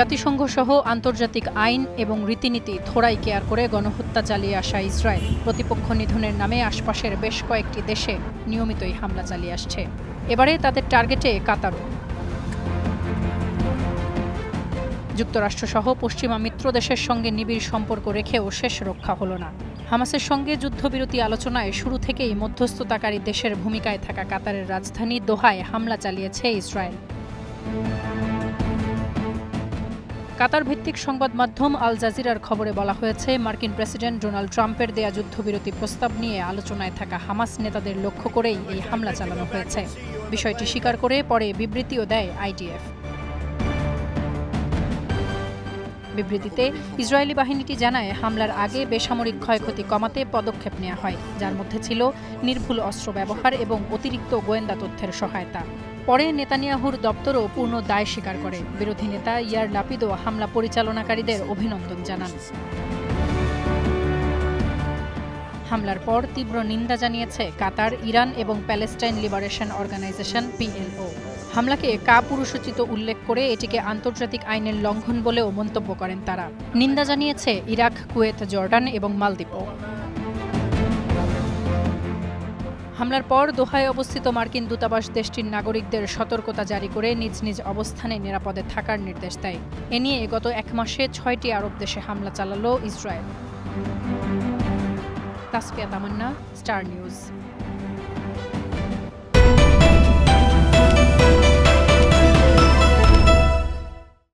জাতিসংঘ সহ আন্তর্জাতিক আইন এবং রীতিনীতি থোড়াই কেয়ার করে গণহত্যা চালিয়ে আসা ইসরায়েল প্রতিপক্ষ নিধনের নামে আশপাশের বেশ কয়েকটি দেশে নিয়মিতই হামলা চালিয়ে আসছে। এবারে তাদের টার্গেটে কাতারও। যুক্তরাষ্ট্রসহ পশ্চিমা মিত্র দেশের সঙ্গে নিবিড় সম্পর্ক রেখেও শেষ রক্ষা হলো না। হামাসের সঙ্গে যুদ্ধবিরতি আলোচনায় শুরু থেকেই মধ্যস্থতাকারী দেশের ভূমিকায় থাকা কাতারের রাজধানী দোহায় হামলা চালিয়েছে ইসরায়েল। কাতার ভিত্তিক সংবাদ মাধ্যম আল জাজিরার খবরে বলা হয়েছে, মার্কিন প্রেসিডেন্ট ডোনাল্ড ট্রাম্পের দেয়া যুদ্ধবিরতি প্রস্তাব নিয়ে আলোচনায় থাকা হামাস নেতাদের লক্ষ্য করেই এই হামলা চালানো হয়েছে। বিষয়টি স্বীকার করে পরে বিবৃতিও দেয় আইডিএফ। বিবৃতিতে ইসরায়েলি বাহিনীটি জানায়, হামলার আগে বেসামরিক ক্ষয়ক্ষতি কমাতে পদক্ষেপ নেওয়া হয়, যার মধ্যে ছিল নির্ভুল অস্ত্র ব্যবহার এবং অতিরিক্ত গোয়েন্দা তথ্যের সহায়তা। পরে নেতানিয়াহুর দপ্তরও পূর্ণ দায় স্বীকার করে। বিরোধী নেতা ইয়ার লাপিদও হামলা পরিচালনাকারীদের অভিনন্দন জানান। হামলার পর তীব্র নিন্দা জানিয়েছে কাতার, ইরান এবং প্যালেস্টাইন লিবারেশন অর্গানাইজেশন PLO। হামলাকে কাপুরুষোচিত উল্লেখ করে এটিকে আন্তর্জাতিক আইনের লঙ্ঘন বলেও মন্তব্য করেন তারা। নিন্দা জানিয়েছে ইরাক, কুয়েত, জর্ডান এবং মালদ্বীপও। হামলার পর দোহায় অবস্থিত মার্কিন দূতাবাস দেশটির নাগরিকদের সতর্কতা জারি করে নিজ নিজ অবস্থানে নিরাপদে থাকার নির্দেশ দেয়। এ নিয়ে গত এক মাসে 6টি আরব দেশে হামলা চালালো ইসরায়েল। তাসফিয়া তামান্না, স্টার নিউজ।